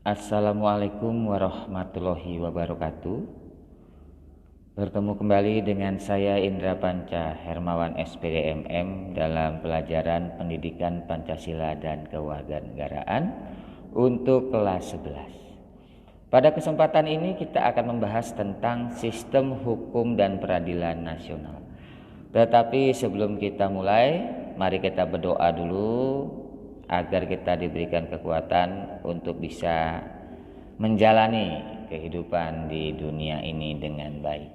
Assalamualaikum warahmatullahi wabarakatuh. Bertemu kembali dengan saya Indra Panca Hermawan SPD MM dalam pelajaran Pendidikan Pancasila dan Kewarganegaraan untuk kelas 11. Pada kesempatan ini kita akan membahas tentang sistem hukum dan peradilan nasional. Tetapi sebelum kita mulai, mari kita berdoa dulu agar kita diberikan kekuatan untuk bisa menjalani kehidupan di dunia ini dengan baik.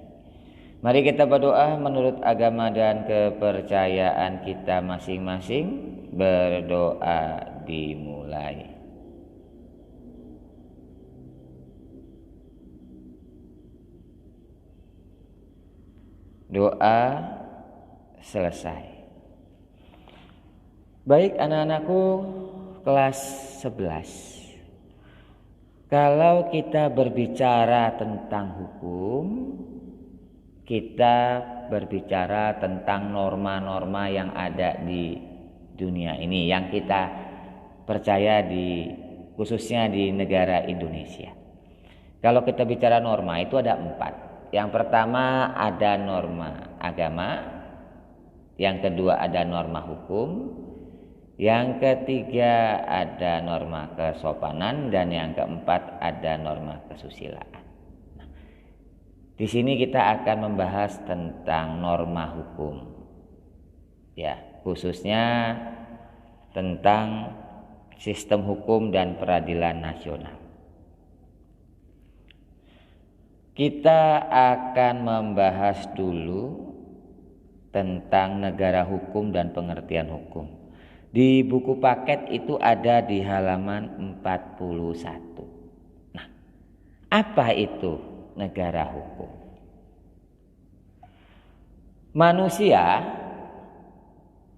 Mari kita berdoa menurut agama dan kepercayaan kita masing-masing. Berdoa dimulai. Doa selesai. Baik anak-anakku kelas 11. Kalau kita berbicara tentang hukum, kita berbicara tentang norma-norma yang ada di dunia ini, yang kita percaya khususnya di negara Indonesia. Kalau kita bicara norma itu ada 4. Yang pertama ada norma agama, yang kedua ada norma hukum, yang ketiga ada norma kesopanan, dan yang keempat ada norma kesusilaan. Di sini kita akan membahas tentang norma hukum, ya, khususnya tentang sistem hukum dan peradilan nasional. Kita akan membahas dulu tentang negara hukum dan pengertian hukum. Di buku paket itu ada di halaman 41. Nah, apa itu negara hukum? Manusia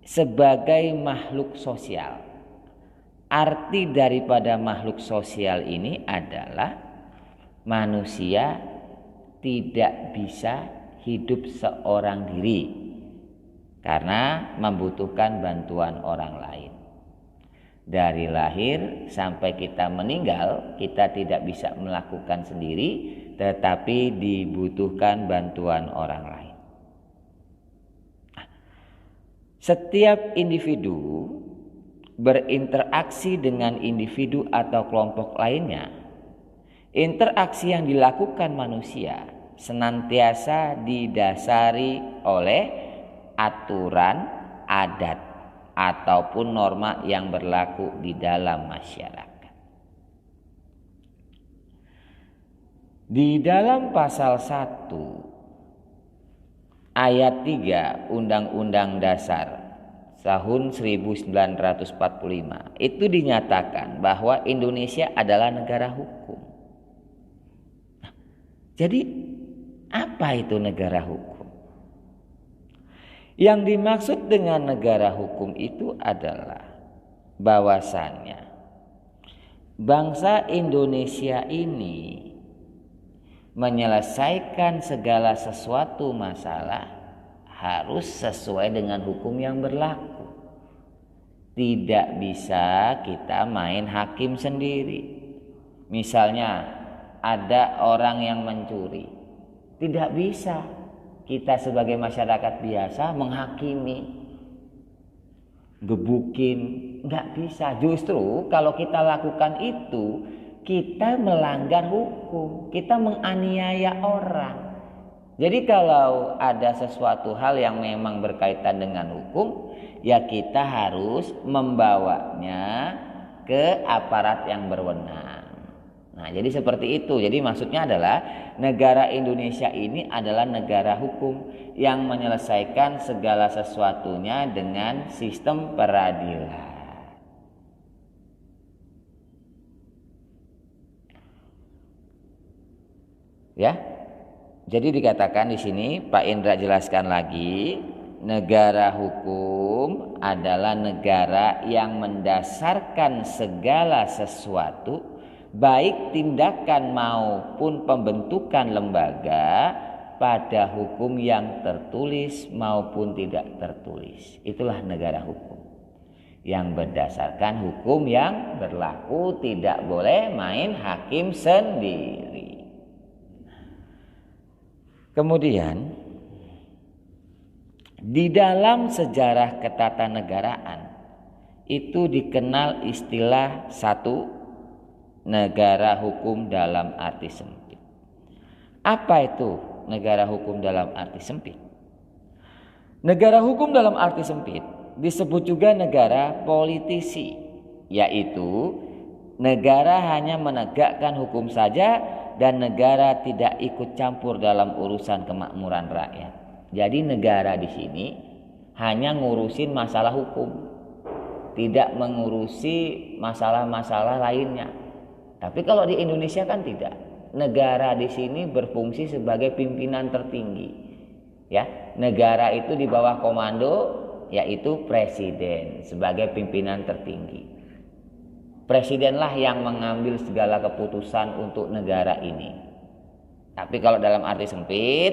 sebagai makhluk sosial. Arti daripada makhluk sosial ini adalah manusia tidak bisa hidup seorang diri karena membutuhkan bantuan orang lain. Dari lahir sampai kita meninggal, kita tidak bisa melakukan sendiri, tetapi dibutuhkan bantuan orang lain. Setiap individu berinteraksi dengan individu atau kelompok lainnya. Interaksi yang dilakukan manusia senantiasa didasari oleh aturan, adat, ataupun norma yang berlaku di dalam masyarakat. Di dalam pasal 1 ayat 3 Undang-Undang Dasar tahun 1945 itu dinyatakan bahwa Indonesia adalah negara hukum. Nah, jadi apa itu negara hukum? Yang dimaksud dengan negara hukum itu adalah bahwasannya bangsa Indonesia ini menyelesaikan segala sesuatu masalah harus sesuai dengan hukum yang berlaku. Tidak bisa kita main hakim sendiri. Misalnya ada orang yang mencuri, tidak bisa kita sebagai masyarakat biasa menghakimi, gebukin, nggak bisa. Justru kalau kita lakukan itu, kita melanggar hukum, kita menganiaya orang. Jadi kalau ada sesuatu hal yang memang berkaitan dengan hukum, ya kita harus membawanya ke aparat yang berwenang. Nah, jadi seperti itu. Jadi maksudnya adalah negara Indonesia ini adalah negara hukum yang menyelesaikan segala sesuatunya dengan sistem peradilan. Ya. Jadi dikatakan di sini Pak Indra jelaskan lagi, negara hukum adalah negara yang mendasarkan segala sesuatu baik tindakan maupun pembentukan lembaga pada hukum yang tertulis maupun tidak tertulis. Itulah negara hukum. yang berdasarkan hukum yang berlaku, tidak boleh main hakim sendiri. Kemudian di dalam sejarah ketatanegaraan itu dikenal istilah satu, negara hukum dalam arti sempit. Apa itu negara hukum dalam arti sempit? Negara hukum dalam arti sempit disebut juga negara politisi, yaitu negara hanya menegakkan hukum saja dan negara tidak ikut campur dalam urusan kemakmuran rakyat. Jadi negara di sini hanya ngurusin masalah hukum, tidak mengurusi masalah-masalah lainnya. Tapi kalau di Indonesia kan tidak. Negara di sini berfungsi sebagai pimpinan tertinggi. Ya, negara itu di bawah komando yaitu presiden sebagai pimpinan tertinggi. Presidenlah yang mengambil segala keputusan untuk negara ini. Tapi kalau dalam arti sempit,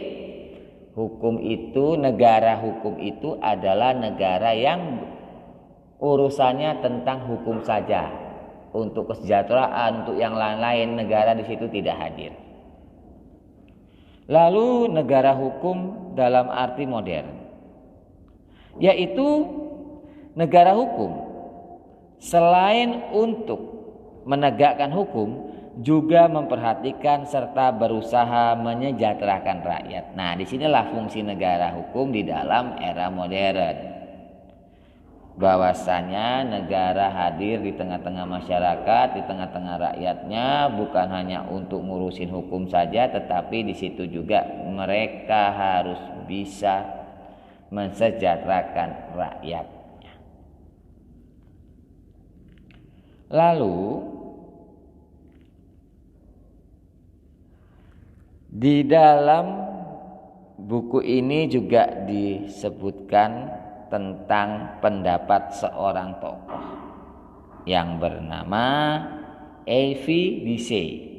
negara hukum itu adalah negara yang urusannya tentang hukum saja. Untuk kesejahteraan, untuk yang lain-lain, negara di situ tidak hadir. Lalu negara hukum dalam arti modern, yaitu negara hukum selain untuk menegakkan hukum juga memperhatikan serta berusaha menyejahterakan rakyat. Nah, disinilah fungsi negara hukum di dalam era modern. Bahwasanya negara hadir di tengah-tengah masyarakat, di tengah-tengah rakyatnya, bukan hanya untuk ngurusin hukum saja, tetapi di situ juga mereka harus bisa mensejahterakan rakyatnya. Lalu di dalam buku ini juga disebutkan tentang pendapat seorang tokoh yang bernama A.V. Dicey.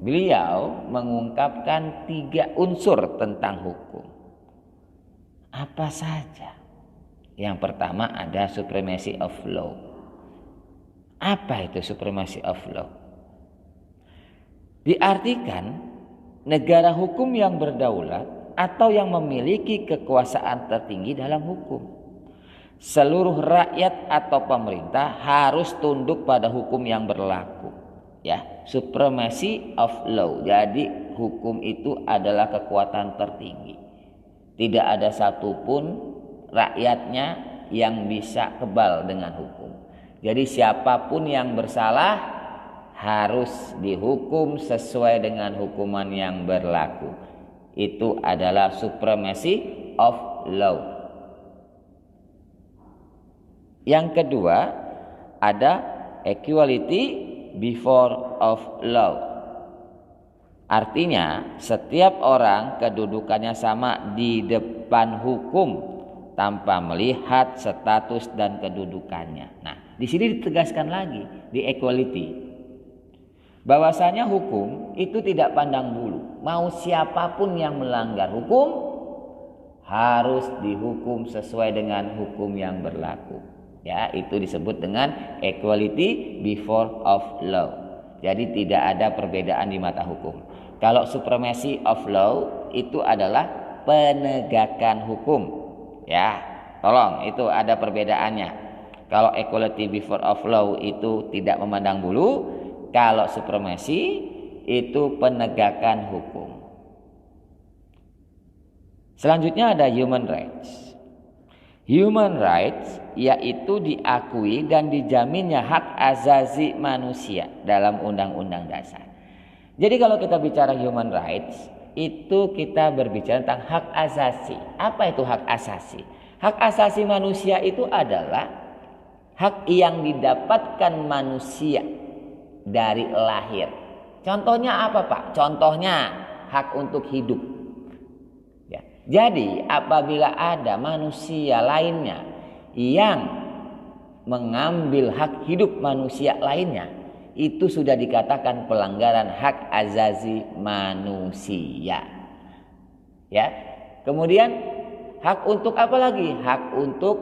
Beliau mengungkapkan 3 unsur tentang hukum. Apa saja? Yang pertama ada supremacy of law. Apa itu supremacy of law? Diartikan negara hukum yang berdaulat atau yang memiliki kekuasaan tertinggi dalam hukum. Seluruh rakyat atau pemerintah harus tunduk pada hukum yang berlaku. Ya, supremacy of law. Jadi hukum itu adalah kekuatan tertinggi. Tidak ada satupun rakyatnya yang bisa kebal dengan hukum. Jadi siapapun yang bersalah harus dihukum sesuai dengan hukuman yang berlaku. Itu adalah supremacy of law. Yang kedua ada equality before of law. Artinya setiap orang kedudukannya sama di depan hukum tanpa melihat status dan kedudukannya. Nah, di sini ditegaskan lagi di equality. Bahwasanya hukum itu tidak pandang bulu. Mau siapapun yang melanggar hukum harus dihukum sesuai dengan hukum yang berlaku. Ya, itu disebut dengan equality before of law. Jadi tidak ada perbedaan di mata hukum. Kalau supremacy of law itu adalah penegakan hukum. Ya, tolong itu ada perbedaannya. Kalau equality before of law itu tidak memandang bulu. Kalau supremasi itu penegakan hukum. Selanjutnya ada human rights. Human rights yaitu diakui dan dijaminnya hak asasi manusia dalam Undang-Undang Dasar. Jadi kalau kita bicara human rights itu kita berbicara tentang hak asasi. Apa itu hak asasi? Hak asasi manusia itu adalah hak yang didapatkan manusia dari lahir. Contohnya apa, Pak? Contohnya hak untuk hidup. Ya. Jadi apabila ada manusia lainnya yang mengambil hak hidup manusia lainnya, itu sudah dikatakan pelanggaran hak asasi manusia. Ya. Kemudian hak untuk apa lagi? Hak untuk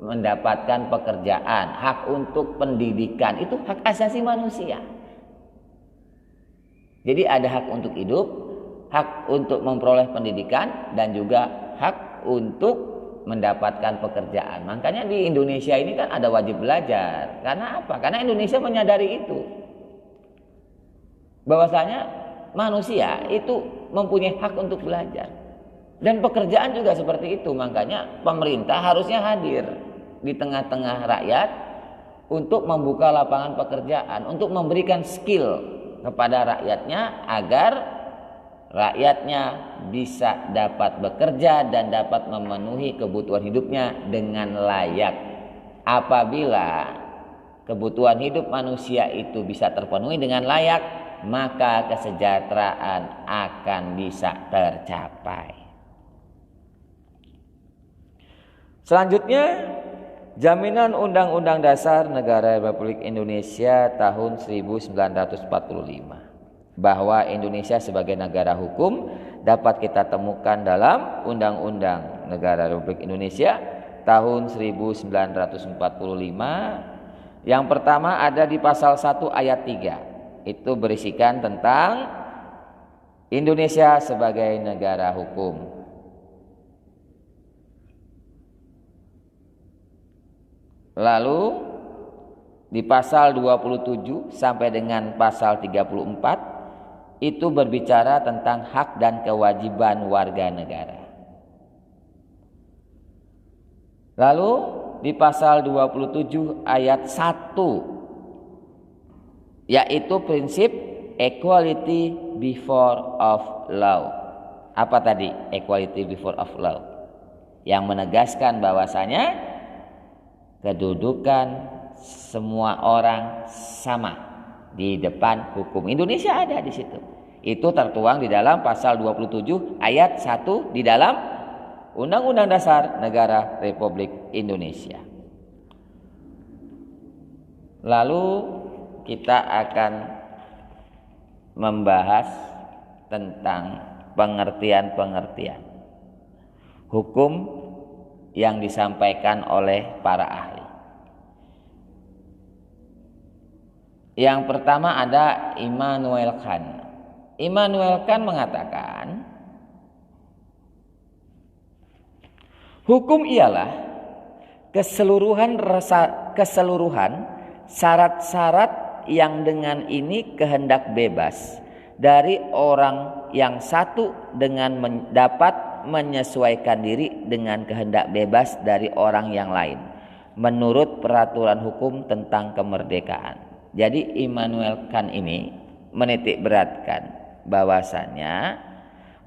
mendapatkan pekerjaan, hak untuk pendidikan, itu hak asasi manusia. Jadi ada hak untuk hidup, hak untuk memperoleh pendidikan, dan juga hak untuk mendapatkan pekerjaan. Makanya di Indonesia ini kan ada wajib belajar. Karena apa? Karena Indonesia menyadari itu. Bahwasanya manusia itu mempunyai hak untuk belajar. Dan pekerjaan juga seperti itu. Makanya pemerintah harusnya hadir di tengah-tengah rakyat untuk membuka lapangan pekerjaan, untuk memberikan skill kepada rakyatnya agar rakyatnya bisa dapat bekerja dan dapat memenuhi kebutuhan hidupnya dengan layak. Apabila kebutuhan hidup manusia itu bisa terpenuhi dengan layak, maka kesejahteraan akan bisa tercapai. Selanjutnya, Jaminan Undang-Undang Dasar Negara Republik Indonesia tahun 1945 bahwa Indonesia sebagai negara hukum dapat kita temukan dalam Undang-Undang Negara Republik Indonesia tahun 1945. Yang pertama ada di pasal 1 ayat 3. Itu berisikan tentang Indonesia sebagai negara hukum. Lalu di pasal 27 sampai dengan pasal 34 itu berbicara tentang hak dan kewajiban warga negara. Lalu di pasal 27 ayat 1 yaitu prinsip equality before of law. Apa tadi equality before of law? Yang menegaskan bahwasanya kedudukan semua orang sama di depan hukum. Indonesia ada di situ. Itu tertuang di dalam pasal 27 ayat 1 di dalam Undang-Undang Dasar Negara Republik Indonesia. Lalu kita akan membahas tentang pengertian-pengertian hukum yang disampaikan oleh para ahli. Yang pertama ada Immanuel Kant. Immanuel Kant mengatakan, hukum ialah keseluruhan syarat-syarat yang dengan ini kehendak bebas dari orang yang satu dengan dapat menyesuaikan diri dengan kehendak bebas dari orang yang lain menurut peraturan hukum tentang kemerdekaan. Jadi Immanuel Kant ini menitik beratkan bahwasanya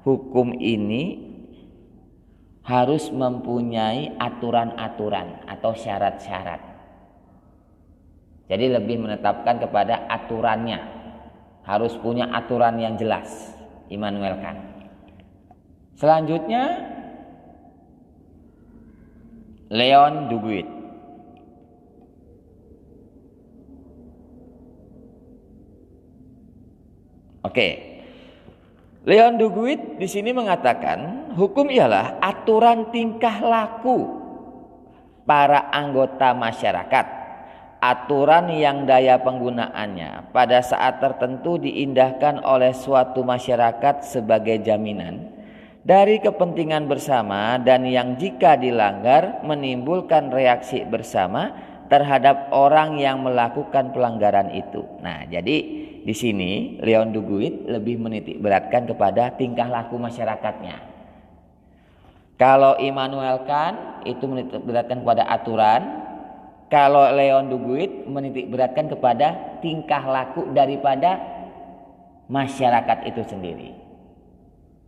hukum ini harus mempunyai aturan-aturan atau syarat-syarat. Jadi lebih menetapkan kepada aturannya, harus punya aturan yang jelas. Immanuel Kant. Selanjutnya Leon Duguid. Leon Duguid di sini mengatakan hukum ialah aturan tingkah laku para anggota masyarakat, aturan yang daya penggunaannya pada saat tertentu diindahkan oleh suatu masyarakat sebagai jaminan dari kepentingan bersama dan yang jika dilanggar menimbulkan reaksi bersama terhadap orang yang melakukan pelanggaran itu. Nah, jadi di sini Leon Duguid lebih menitik beratkan kepada tingkah laku masyarakatnya. Kalau Immanuel Kant itu menitik beratkan kepada aturan, kalau Leon Duguid menitik beratkan kepada tingkah laku daripada masyarakat itu sendiri.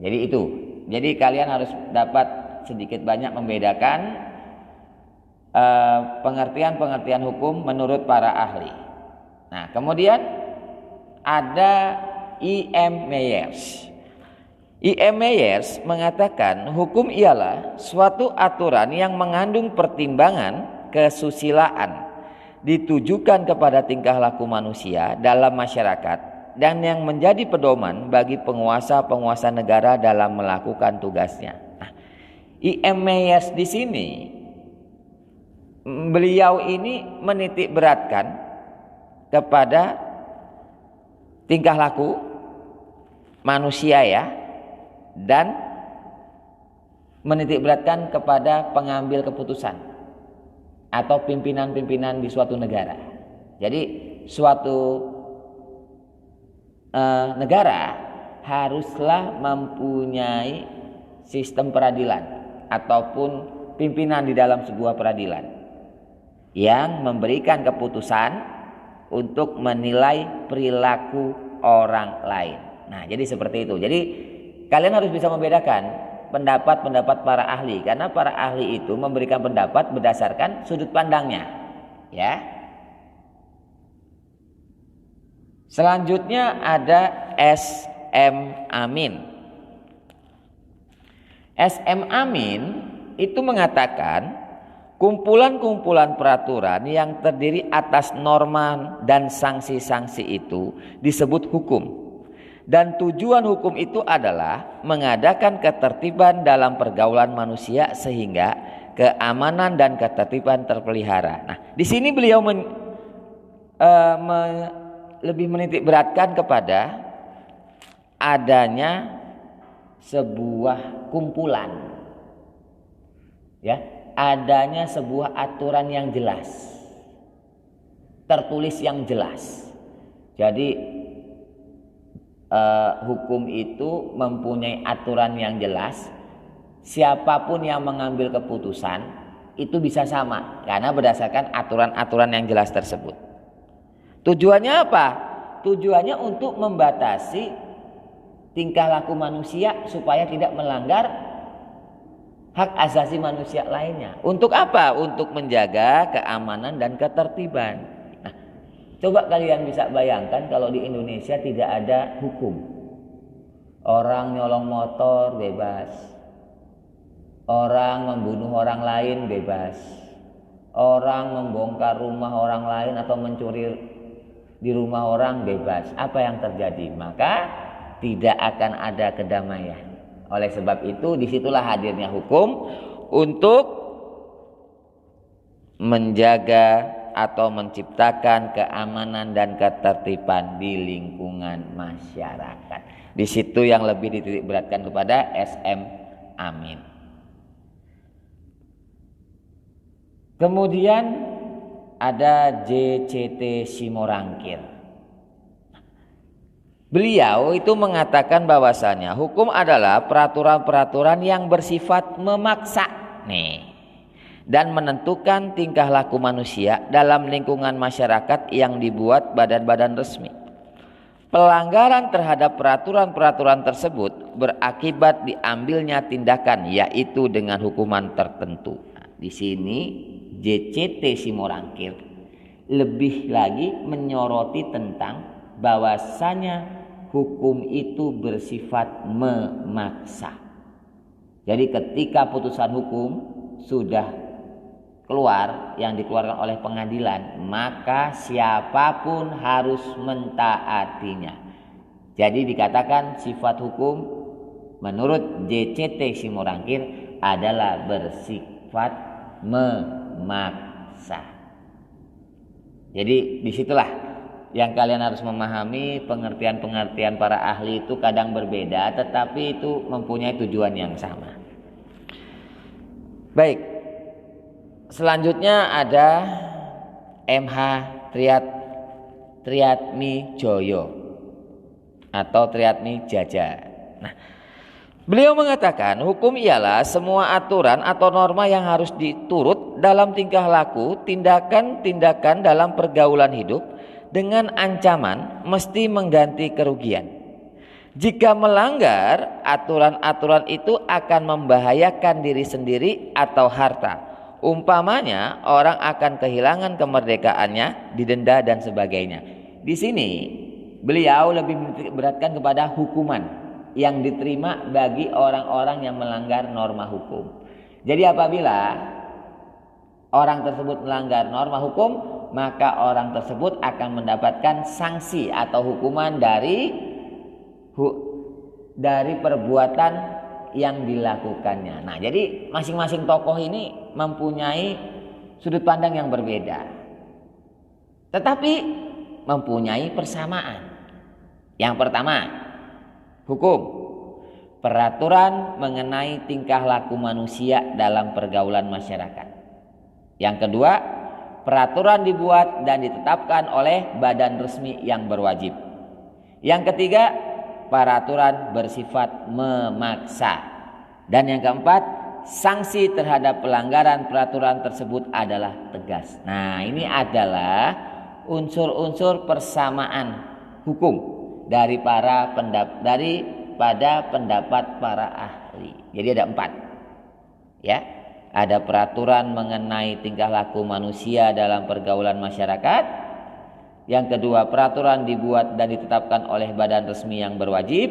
Jadi itu. Jadi kalian harus dapat sedikit banyak membedakan pengertian-pengertian hukum menurut para ahli. Nah, kemudian ada E.M. Myers. E.M. Myers mengatakan hukum ialah suatu aturan yang mengandung pertimbangan kesusilaan ditujukan kepada tingkah laku manusia dalam masyarakat dan yang menjadi pedoman bagi penguasa-penguasa negara dalam melakukan tugasnya. Nah, E.M. Myers di sini beliau ini menitik beratkan kepada tingkah laku manusia ya, dan menitik beratkan kepada pengambil keputusan atau pimpinan-pimpinan di suatu negara. Jadi suatu negara haruslah mempunyai sistem peradilan ataupun pimpinan di dalam sebuah peradilan yang memberikan keputusan untuk menilai perilaku orang lain. Nah, jadi seperti itu. Jadi kalian harus bisa membedakan pendapat-pendapat para ahli, karena para ahli itu memberikan pendapat berdasarkan sudut pandangnya, ya. Selanjutnya ada S.M. Amin. S.M. Amin itu mengatakan kumpulan-kumpulan peraturan yang terdiri atas norma dan sanksi-sanksi itu disebut hukum. Dan tujuan hukum itu adalah mengadakan ketertiban dalam pergaulan manusia sehingga keamanan dan ketertiban terpelihara. Nah, di sini beliau lebih menitik beratkan kepada adanya sebuah kumpulan, ya, adanya sebuah aturan yang jelas, tertulis yang jelas. Jadi hukum itu mempunyai aturan yang jelas. Siapapun yang mengambil keputusan itu bisa sama karena berdasarkan aturan-aturan yang jelas tersebut. Tujuannya apa? Tujuannya untuk membatasi tingkah laku manusia supaya tidak melanggar hak asasi manusia lainnya. Untuk apa? Untuk menjaga keamanan dan ketertiban. Nah, coba kalian bisa bayangkan kalau di Indonesia tidak ada hukum. Orang nyolong motor bebas. Orang membunuh orang lain bebas. Orang membongkar rumah orang lain atau mencuri di rumah orang bebas. Apa yang terjadi? Maka tidak akan ada kedamaian. Oleh sebab itu disitulah hadirnya hukum untuk menjaga atau menciptakan keamanan dan ketertiban di lingkungan masyarakat. Di situ yang lebih dititik beratkan kepada S.M. Amin. Kemudian ada J.C.T. Simorangkir. Beliau itu mengatakan bahwasanya hukum adalah peraturan-peraturan yang bersifat memaksa dan menentukan tingkah laku manusia dalam lingkungan masyarakat yang dibuat badan-badan resmi. Pelanggaran terhadap peraturan-peraturan tersebut berakibat diambilnya tindakan, yaitu dengan hukuman tertentu. Di sini J.C.T. Simorangkir lebih lagi menyoroti tentang bahwasanya hukum itu bersifat memaksa. Jadi ketika putusan hukum sudah keluar yang dikeluarkan oleh pengadilan, maka siapapun harus mentaatinya. Jadi dikatakan sifat hukum menurut J.C.T. Simorangkir adalah bersifat memaksa. Jadi disitulah yang kalian harus memahami, pengertian-pengertian para ahli itu kadang berbeda, tetapi itu mempunyai tujuan yang sama. Baik, selanjutnya ada M.H. Triyatmijoyo atau Triyatmijaja. Nah, beliau mengatakan hukum ialah semua aturan atau norma yang harus diturut dalam tingkah laku, tindakan-tindakan dalam pergaulan hidup dengan ancaman mesti mengganti kerugian. Jika melanggar, aturan-aturan itu akan membahayakan diri sendiri atau harta. Umpamanya orang akan kehilangan kemerdekaannya, didenda dan sebagainya. Di sini beliau lebih beratkan kepada hukuman yang diterima bagi orang-orang yang melanggar norma hukum. Jadi apabila orang tersebut melanggar norma hukum, maka orang tersebut akan mendapatkan sanksi atau hukuman dari perbuatan yang dilakukannya. Nah, jadi masing-masing tokoh ini mempunyai sudut pandang yang berbeda, tetapi mempunyai persamaan. Yang pertama, hukum, peraturan mengenai tingkah laku manusia dalam pergaulan masyarakat. Yang kedua, peraturan dibuat dan ditetapkan oleh badan resmi yang berwajib. Yang ketiga, peraturan bersifat memaksa. Dan yang keempat, sanksi terhadap pelanggaran peraturan tersebut adalah tegas. Nah, ini adalah unsur-unsur persamaan hukum daripada pendapat para ahli. Jadi ada 4. Ya. Ada peraturan mengenai tingkah laku manusia dalam pergaulan masyarakat. Yang kedua, peraturan dibuat dan ditetapkan oleh badan resmi yang berwajib.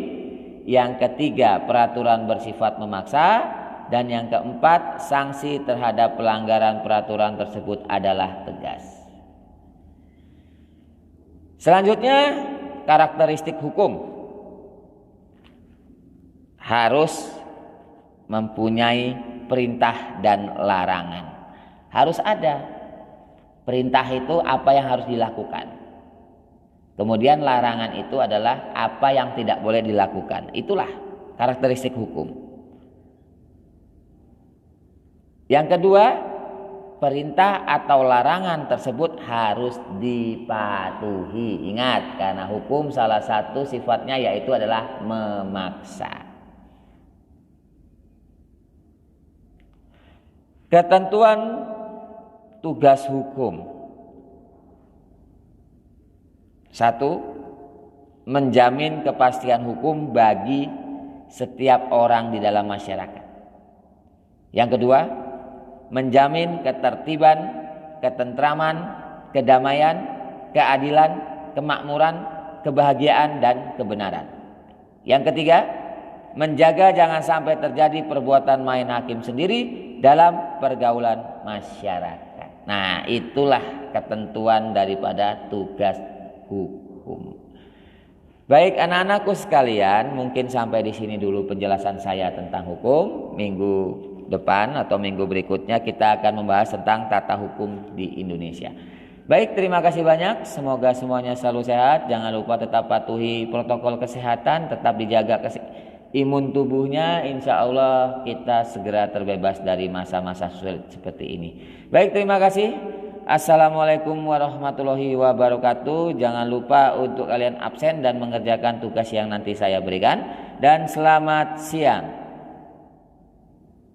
Yang ketiga, peraturan bersifat memaksa. Dan yang keempat, sanksi terhadap pelanggaran peraturan tersebut adalah tegas. Selanjutnya, karakteristik hukum. Harus mempunyai perintah dan larangan. Harus ada. Perintah itu apa yang harus dilakukan. Kemudian larangan itu adalah apa yang tidak boleh dilakukan. Itulah karakteristik hukum. Yang kedua, perintah atau larangan tersebut harus dipatuhi. Ingat, karena hukum salah satu sifatnya yaitu adalah memaksa. Ketentuan tugas hukum. 1. Menjamin kepastian hukum bagi setiap orang di dalam masyarakat. Yang kedua, menjamin ketertiban, ketentraman, kedamaian, keadilan, kemakmuran, kebahagiaan, dan kebenaran. Yang ketiga, menjaga jangan sampai terjadi perbuatan main hakim sendiri dalam pergaulan masyarakat. Nah, itulah ketentuan daripada tugas hukum. Baik anak-anakku sekalian, mungkin sampai di sini dulu penjelasan saya tentang hukum. Minggu depan atau minggu berikutnya kita akan membahas tentang tata hukum di Indonesia. Baik, terima kasih banyak. Semoga semuanya selalu sehat. Jangan lupa tetap patuhi protokol kesehatan, tetap dijaga imun tubuhnya. Insya Allah kita segera terbebas dari masa-masa sulit seperti ini. Baik, terima kasih. Assalamualaikum warahmatullahi wabarakatuh. Jangan lupa untuk kalian absen dan mengerjakan tugas yang nanti saya berikan. Dan selamat siang.